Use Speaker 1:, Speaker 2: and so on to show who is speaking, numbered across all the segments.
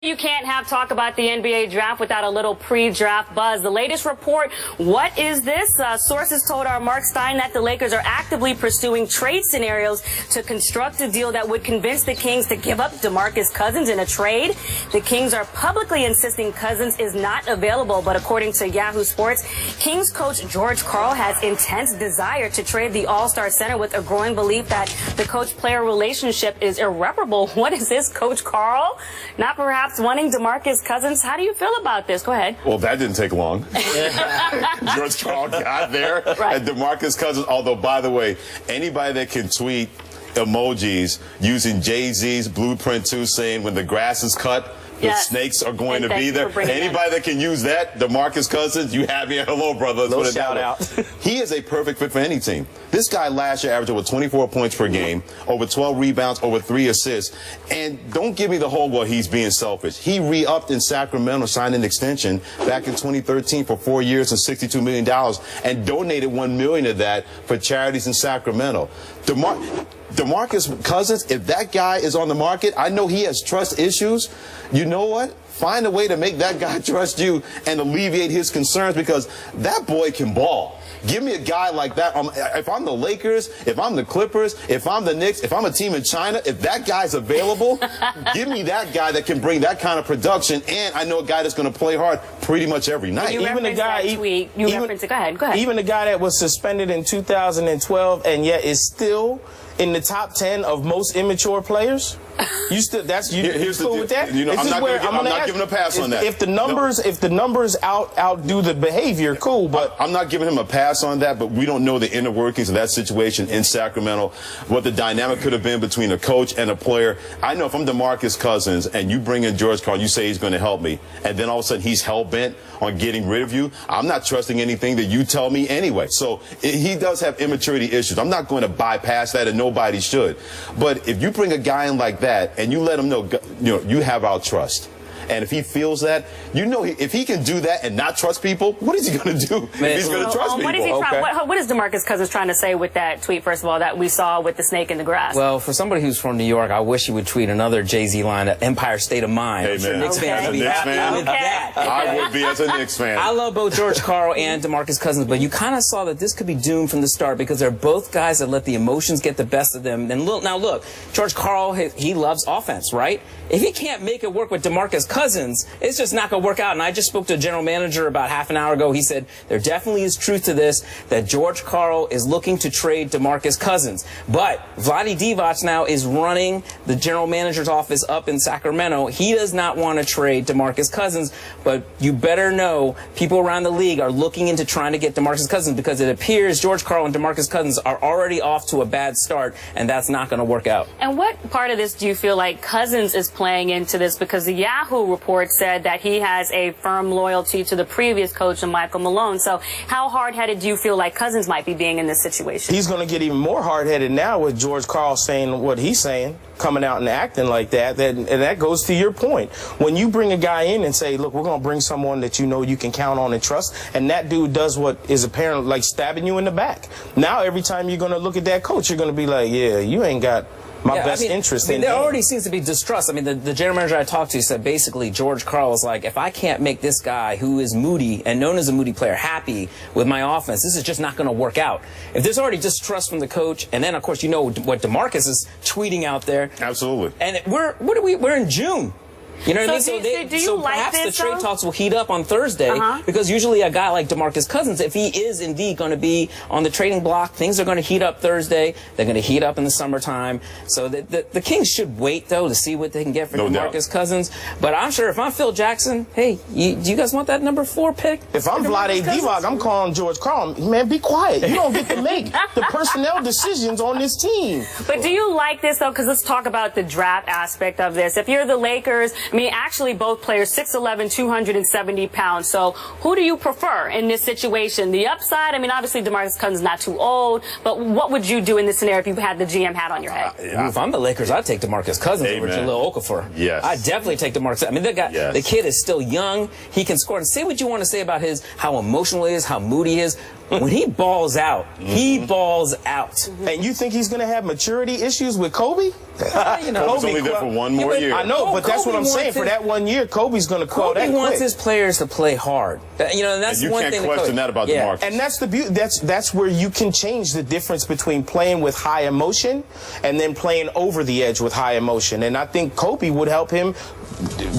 Speaker 1: You can't have talk about the NBA draft without a little pre-draft buzz. The latest report, what is this? Sources told our Mark Stein that the Lakers are actively pursuing trade scenarios to construct a deal that would convince the Kings to give up DeMarcus Cousins in a trade. The Kings are publicly insisting Cousins is not available, but according to Yahoo Sports, Kings coach George Karl has intense desire to trade the All-Star center with a growing belief that the coach-player relationship is irreparable. What is this, Coach Karl? Not perhaps wanting DeMarcus Cousins. How do you feel about this? Go ahead.
Speaker 2: Well, that didn't take long. George Karl got there. Right. And DeMarcus Cousins, although, by the way, anybody that can tweet emojis using Jay-Z's Blueprint 2 saying when the grass is cut, the snakes are going to be there. Anybody that can use that, DeMarcus Cousins, you have me at hello, brother.
Speaker 3: Little shout out.
Speaker 2: He is a perfect fit for any team. This guy last year averaged over 24 points per game, over 12 rebounds, over 3 assists. And don't give me the whole, well, he's being selfish. He re-upped in Sacramento, signed an extension back in 2013 for 4 years and $62 million, and donated $1 million of that for charities in Sacramento. DeMarcus Cousins, if that guy is on the market, I know he has trust issues. You know what? Find a way to make that guy trust you and alleviate his concerns, because that boy can ball. Give me a guy like that. If I'm the Lakers, if I'm the Clippers, if I'm the Knicks, if I'm a team in China, if that guy's available, give me that guy that can bring that kind of production, and I know a guy that's going to play hard pretty much every night.
Speaker 1: Even the guy, go ahead.
Speaker 3: Even the guy that was suspended in 2012 and yet is still in the top 10 of most immature players. You still
Speaker 2: Here's
Speaker 3: cool with that?
Speaker 2: You know, I'm not giving a pass on that.
Speaker 3: If the numbers outdo the behavior, cool. But
Speaker 2: I'm not giving him a pass on that. But we don't know the inner workings of that situation in Sacramento, what the dynamic could have been between a coach and a player. I know if I'm DeMarcus Cousins and you bring in George Karl, you say he's going to help me, and then all of a sudden he's hell bent on getting rid of you. I'm not trusting anything that you tell me anyway. So he does have immaturity issues. I'm not going to bypass that, and nobody should. But if you bring a guy in like that, and you let him know, you have our trust. And if he feels that, if he can do that and not trust people, what is he going to do if he's going to trust people?
Speaker 1: What is DeMarcus Cousins trying to say with that tweet, first of all, that we saw with the snake in the grass?
Speaker 4: Well, for somebody who's from New York, I wish he would tweet another Jay-Z line, Empire State of Mind.
Speaker 2: Hey, man.
Speaker 4: Knicks fans would be happy with that.
Speaker 2: I would be as a Knicks fan.
Speaker 4: I love both George Karl and DeMarcus Cousins, but you kind of saw that this could be doomed from the start, because they're both guys that let the emotions get the best of them. And now look, George Karl, he loves offense, right? If he can't make it work with DeMarcus Cousins, it's just not going to work out. And I just spoke to a general manager about half an hour ago. He said there definitely is truth to this, that George Karl is looking to trade DeMarcus Cousins. But Vlade Divac now is running the general manager's office up in Sacramento. He does not want to trade DeMarcus Cousins, but you better know people around the league are looking into trying to get DeMarcus Cousins, because it appears George Karl and DeMarcus Cousins are already off to a bad start, and that's not going to work out.
Speaker 1: And what part of this do you feel like Cousins is playing into this? Because the Yahoo report said that he has a firm loyalty to the previous coach, Michael Malone. So how hard-headed do you feel like Cousins might be being in this situation?
Speaker 3: He's going to get even more hard-headed now with George Karl saying what he's saying, coming out and acting like that. And that goes to your point. When you bring a guy in and say, look, we're going to bring someone that you know you can count on and trust, and that dude does what is apparently like stabbing you in the back. Now every time you're going to look at that coach, you're going to be like, yeah, you ain't got my best interest in
Speaker 4: there already seems to be distrust. I mean, the general manager I talked to said basically George Karl is like, if I can't make this guy who is moody and known as a moody player happy with my offense, this is just not going to work out. If there's already distrust from the coach, and then of course you know what DeMarcus is tweeting out there.
Speaker 2: Absolutely.
Speaker 4: And we're in June. You know what I mean? So perhaps the trade talks will heat up on Thursday, because usually a guy like DeMarcus Cousins, if he is indeed going to be on the trading block, things are going to heat up Thursday. They're going to heat up in the summertime. So the Kings should wait, though, to see what they can get for DeMarcus Cousins. But I'm sure if I'm Phil Jackson, hey, do you guys want that number 4 pick?
Speaker 3: If I'm Vlade Divac, I'm calling George Karl. Man, be quiet. You don't get to make the personnel decisions on this team.
Speaker 1: But do you like this, though? Because let's talk about the draft aspect of this. If you're the Lakers, I mean, actually, both players, 6'11", 270 pounds. So who do you prefer in this situation? The upside, I mean, obviously, DeMarcus Cousins is not too old, but what would you do in this scenario if you had the GM hat on your head?
Speaker 4: If I'm the Lakers, I'd take DeMarcus Cousins over Jahlil Okafor.
Speaker 2: Yes.
Speaker 4: I'd definitely take DeMarcus. I mean, the kid is still young. He can score. And say what you want to say about how emotional he is, how moody he is. when he balls out, he balls out.
Speaker 3: And you think he's going to have maturity issues with Kobe?
Speaker 2: Kobe's only there for one more year.
Speaker 3: I know, but that's what I'm saying. For that 1 year, Kobe's going to quell that
Speaker 4: Kobe wants
Speaker 3: quick.
Speaker 4: his players to play hard. You know, and that's
Speaker 2: and you
Speaker 4: one
Speaker 2: can't
Speaker 4: thing.
Speaker 2: question that about DeMarcus.
Speaker 3: And that's the beauty. That's where you can change the difference between playing with high emotion and then playing over the edge with high emotion. And I think Kobe would help him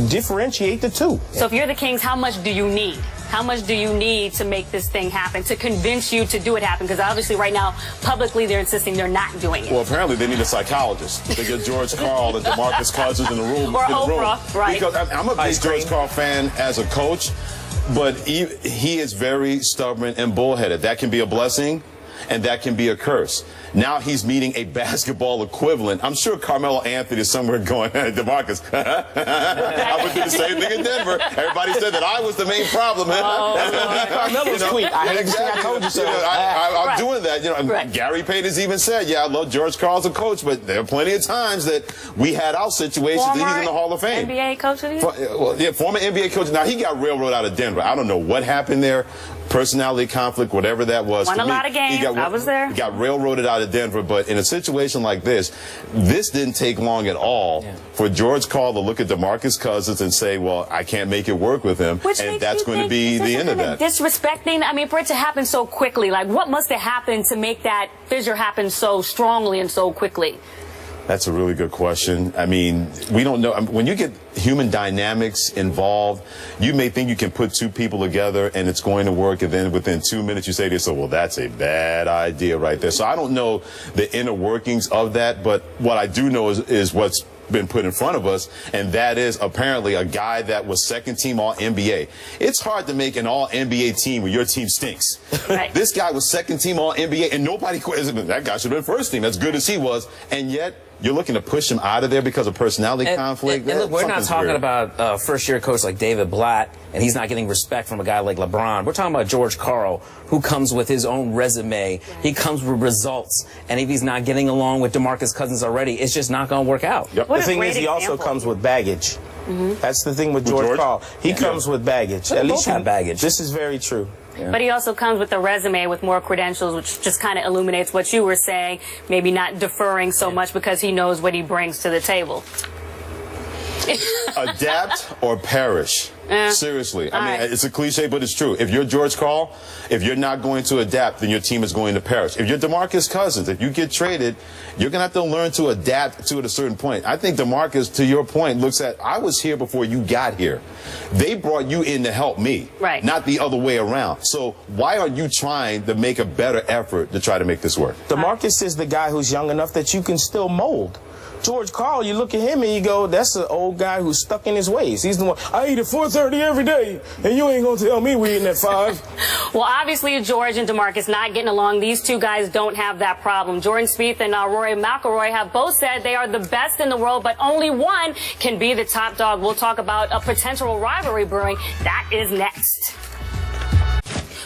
Speaker 3: differentiate the two.
Speaker 1: So if you're the Kings, how much do you need? How much do you need to make this thing happen, to convince you to do it happen? Because obviously right now, publicly, they're insisting they're not doing it.
Speaker 2: Well, apparently they need a psychologist. They get George Karl and DeMarcus Cousins in the room.
Speaker 1: Or Oprah, right?
Speaker 2: Because I'm a big George Karl fan as a coach, but he is very stubborn and bullheaded. That can be a blessing, and that can be a curse. Now he's meeting a basketball equivalent. I'm sure Carmelo Anthony is somewhere going, hey, DeMarcus, I would do the same thing in Denver. Everybody said that I was the main problem.
Speaker 3: Carmelo's tweet. I told you so.
Speaker 2: I'm doing that. You know, Gary Payton has even said, yeah, I love George Karl as a coach, but there are plenty of times that we had our situations that he's in the Hall of Fame.
Speaker 1: NBA coach of the year?
Speaker 2: Well, yeah, former NBA coach. Now, he got railroaded out of Denver. I don't know what happened there. Personality conflict, whatever that was.
Speaker 1: Won a lot of games. I was there.
Speaker 2: He got railroaded out of Denver, but in a situation like this didn't take long at all for George Karl to look at DeMarcus Cousins and say, well, I can't make it work with him, and that's going to be the end of that.
Speaker 1: Disrespecting, I mean, for it to happen so quickly, like what must have happened to make that fissure happen so strongly and so quickly?
Speaker 2: That's a really good question. I mean, we don't know. When you get human dynamics involved, you may think you can put two people together and it's going to work, and then within 2 minutes you say to yourself, well, that's a bad idea right there. So I don't know the inner workings of that, but what I do know is what's been put in front of us, and that is apparently a guy that was second team All-NBA. It's hard to make an All-NBA team when your team stinks. Right. This guy was second team All-NBA, and nobody questioned that guy should have been first team, as good as he was, and yet you're looking to push him out of there because of personality conflict.
Speaker 4: And look, we're not talking about a first-year coach like David Blatt, and he's not getting respect from a guy like LeBron. We're talking about George Karl, who comes with his own resume. He comes with results, and if he's not getting along with DeMarcus Cousins already, it's just not going to work out.
Speaker 2: Yep.
Speaker 3: The thing is, he also comes with baggage. That's the thing with George Karl. He comes with baggage. At least
Speaker 4: have baggage.
Speaker 3: This is very true.
Speaker 1: Yeah. But he also comes with a resume with more credentials, which just kind of illuminates what you were saying, maybe not deferring so much because he knows what he brings to the table.
Speaker 2: Adapt or perish. Seriously. I mean, it's a cliche, but it's true. If you're George Karl, if you're not going to adapt, then your team is going to perish. If you're DeMarcus Cousins, if you get traded, you're going to have to learn to adapt to it at a certain point. I think DeMarcus, to your point, looks at, I was here before you got here. They brought you in to help me, not the other way around. So why are you trying to make a better effort to try to make this work?
Speaker 3: DeMarcus is the guy who's young enough that you can still mold. George Karl, you look at him and you go, that's an old guy who's stuck in his ways. He's the one, I eat at 4:30 every day, and you ain't going to tell me we eating at 5.
Speaker 1: Well, obviously, George and DeMarcus not getting along. These two guys don't have that problem. Jordan Spieth and Rory McIlroy have both said they are the best in the world, but only one can be the top dog. We'll talk about a potential rivalry brewing. That is next.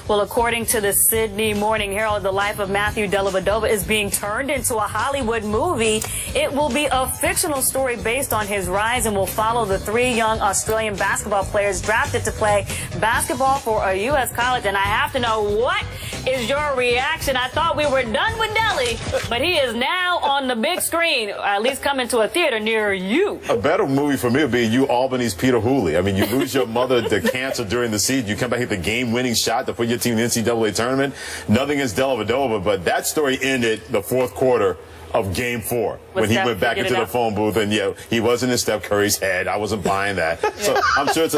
Speaker 1: Well, according to the Sydney Morning Herald, the life of Matthew Dellavedova is being turned into a Hollywood movie. It will be a fictional story based on his rise and will follow the 3 young Australian basketball players drafted to play basketball for a U.S. college. And I have to know, what is your reaction? I thought we were done with Delly, but he is now on the big screen, or at least coming to a theater near you.
Speaker 2: A better movie for me would be you, Albany's Peter Hooley. I mean, you lose your mother to cancer during the season. You come back, hit the game-winning shot to put your team in the NCAA tournament. Nothing against Dellavedova, but that story ended the 4th quarter of Game 4 when he went back into the phone booth, and he wasn't in Steph Curry's head. I wasn't buying that. So I'm sure it's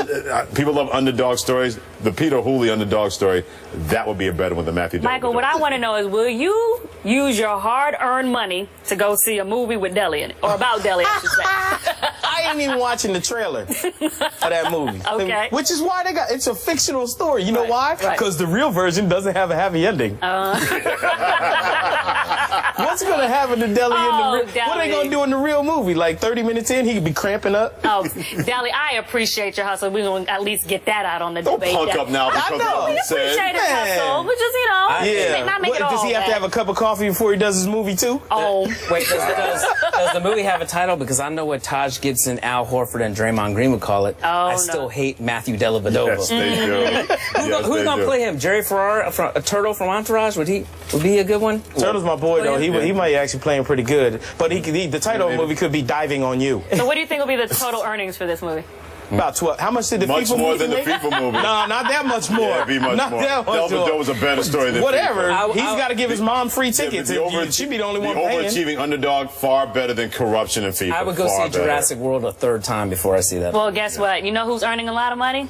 Speaker 2: people love underdog stories. The Peter Hooley underdog story, that would be a better one than Matthew Dellavedova.
Speaker 1: Michael, what I want to know is, will you use your hard-earned money to go see a movie with Delly in it, or about Delly, I should say?
Speaker 3: I ain't even watching the trailer for that movie.
Speaker 1: Okay.
Speaker 3: Which is why it's a fictional story. You know why? Because the real version doesn't have a happy ending. What's going to happen to Deli in the
Speaker 1: Deli.
Speaker 3: What are they going to do in the real movie? Like 30 minutes in, he could be cramping up.
Speaker 1: Oh, Deli, I appreciate your hustle. We're going to at least get that out on the
Speaker 2: Don't
Speaker 1: debate.
Speaker 2: punk up now because of what
Speaker 1: We
Speaker 2: he
Speaker 1: appreciate
Speaker 2: said.
Speaker 1: his hustle. But just, not make it all
Speaker 3: Does he have to have a cup of coffee before he does his movie, too?
Speaker 1: Oh.
Speaker 4: Wait, does the movie have a title? Because I know what Taj Gibson, Al Horford, and Draymond Green would call it. I still hate Matthew Dellavedova.
Speaker 2: Yes, they do.
Speaker 4: Who's going to play him? Jerry Ferrara, a Turtle from Entourage? Would he be a good one?
Speaker 3: Turtle's my boy, though. He might actually play him pretty good. But the title of the movie could be Diving on You.
Speaker 1: So what do you think will be the total earnings for this movie?
Speaker 3: About 12. How much did the
Speaker 2: Much
Speaker 3: FIFA
Speaker 2: more
Speaker 3: movie
Speaker 2: than the
Speaker 3: make?
Speaker 2: FIFA movie.
Speaker 3: No, not that much more.
Speaker 2: Yeah, it'd be much
Speaker 3: not
Speaker 2: more.
Speaker 3: That much more.
Speaker 2: Dellavedova was a better story than
Speaker 3: Whatever.
Speaker 2: FIFA.
Speaker 3: He's got to give his mom free tickets. She'd be the only one paying.
Speaker 2: The overachieving underdog, far better than corruption in FIFA.
Speaker 4: I would go see Jurassic World a third time before I see that.
Speaker 1: Well, guess what? You know who's earning a lot of money?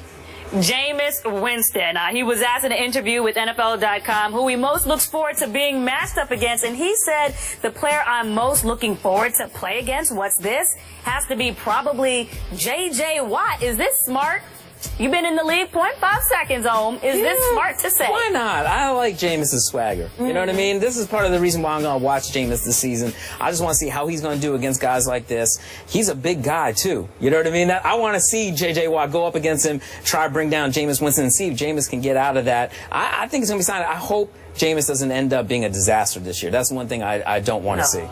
Speaker 1: Jameis Winston. He was asked in an interview with NFL.com who he most looks forward to being matched up against, and he said the player I'm most looking forward to play against, what's this, has to be probably J.J. Watt. Is this smart? You've been in the league 0.5 seconds, Ohm. Is this smart to say?
Speaker 4: Why not? I like Jameis' swagger. You know what I mean? This is part of the reason why I'm going to watch Jameis this season. I just want to see how he's going to do against guys like this. He's a big guy, too. You know what I mean? I want to see J.J. Watt go up against him, try to bring down Jameis Winston, and see if Jameis can get out of that. I think it's going to be something. I hope Jameis doesn't end up being a disaster this year. That's one thing I don't want to see.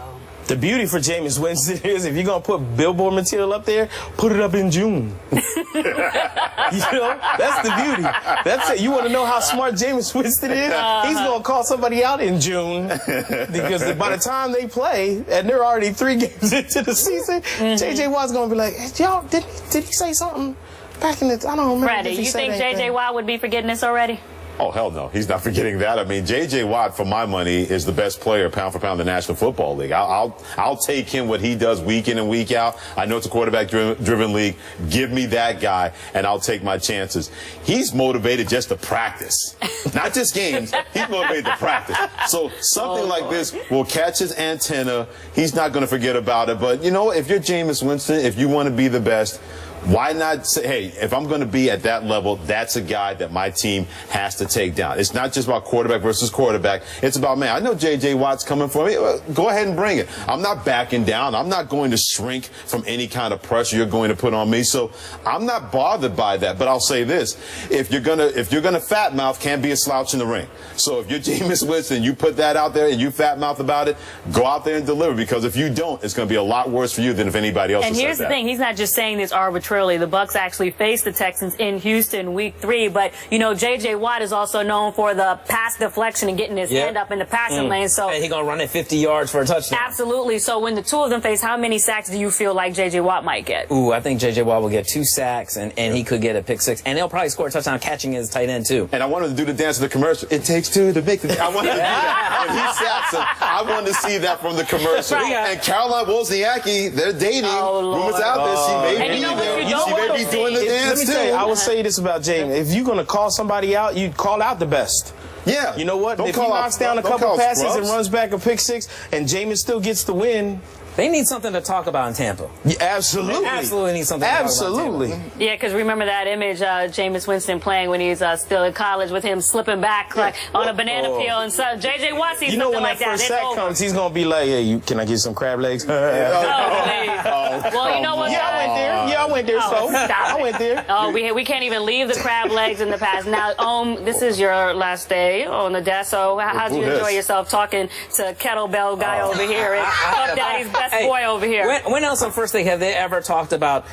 Speaker 3: The beauty for Jameis Winston is if you're going to put billboard material up there, put it up in June. You know, that's the beauty. That's it. You want to know how smart Jameis Winston is? He's going to call somebody out in June because by the time they play, and they're already 3 games into the season, J.J. Watt's going to be like, hey, y'all, did he say something back in the, I don't remember.
Speaker 1: Freddie, you think J.J. Watt would be forgetting this already?
Speaker 2: Oh, hell no. He's not forgetting that. I mean, J.J. Watt, for my money, is the best player pound for pound in the National Football League. I'll take him what he does week in and week out. I know it's a quarterback-driven league. Give me that guy, and I'll take my chances. He's motivated just to practice. Not just games. He's motivated to practice. So something like this will catch his antenna. He's not going to forget about it. But, you know, if you're Jameis Winston, if you want to be the best, why not say, hey, if I'm going to be at that level, that's a guy that my team has to take down. It's not just about quarterback versus quarterback. It's about, man, I know J.J. Watt's coming for me. Go ahead and bring it. I'm not backing down. I'm not going to shrink from any kind of pressure you're going to put on me. So I'm not bothered by that. But I'll say this. If you're gonna fat mouth, can't be a slouch in the ring. So if you're Jameis Winston, you put that out there and you fat mouth about it, go out there and deliver. Because if you don't, it's going to be a lot worse for you than if anybody else has said that.
Speaker 1: And here's the thing. He's not just saying this arbitrarily. The Bucs actually faced the Texans in Houston week 3, but you know J.J. Watt is also known for the pass deflection and getting his hand up in the passing lane. So
Speaker 4: he's gonna run it 50 yards for a touchdown.
Speaker 1: Absolutely. So when the two of them face, how many sacks do you feel like J.J. Watt might get?
Speaker 4: Ooh, I think J.J. Watt will get 2 sacks, and he could get a pick 6, and he'll probably score a touchdown catching his tight end too.
Speaker 2: And I wanted to do the dance of the commercial. It takes 2 to make the. I wanted to do that. When he sacks him, I wanted to see that from the commercial.
Speaker 1: Right.
Speaker 2: And Caroline Wozniacki, they're dating. Rumors out there. She may be there. She may be doing the dance.
Speaker 3: Let me tell you, I will say this about James. If you're going to call somebody out, you call out the best.
Speaker 2: Yeah.
Speaker 3: You know what?
Speaker 2: Don't
Speaker 3: if he
Speaker 2: call
Speaker 3: knocks
Speaker 2: out,
Speaker 3: down a
Speaker 2: don't
Speaker 3: couple
Speaker 2: call
Speaker 3: passes
Speaker 2: scrubs.
Speaker 3: and runs back a pick 6, and Jameis still gets the win.
Speaker 4: They need something to talk about in Tampa.
Speaker 3: Yeah, absolutely.
Speaker 4: They absolutely need something to talk
Speaker 3: Absolutely.
Speaker 4: about in Tampa.
Speaker 1: Yeah, because remember that image, Jameis Winston playing when he's still in college with him slipping back like on a banana peel, and so J.J. Watt sees
Speaker 3: You know
Speaker 1: something
Speaker 3: when
Speaker 1: like
Speaker 3: that
Speaker 1: that.
Speaker 3: first
Speaker 1: It's
Speaker 3: sack
Speaker 1: over.
Speaker 3: comes, he's going to be like, hey, can I get some crab legs?
Speaker 1: Oh, please. Well, you know what?
Speaker 3: Yeah, I went there. Yeah, I went there, so
Speaker 1: stop
Speaker 3: I went there.
Speaker 1: Oh, we can't even leave the crab legs in the past. Now, this is your last day on the desk, so how'd you enjoy yourself talking to kettlebell guy over here and Puff Daddy's best boy over here?
Speaker 4: When else on First Take have they ever talked about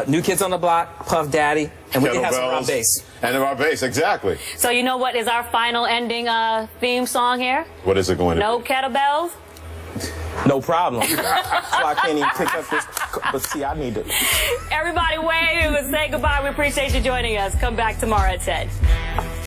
Speaker 4: New Kids on the Block, Puff Daddy, and we can have some around base?
Speaker 2: And around base, exactly.
Speaker 1: So you know what is our final ending theme song here?
Speaker 2: What is it going to
Speaker 1: No
Speaker 2: be?
Speaker 1: kettlebells?
Speaker 3: No problem. So I can't even pick up this. But see, I need to.
Speaker 1: Everybody wave and say goodbye. We appreciate you joining us. Come back tomorrow at 10.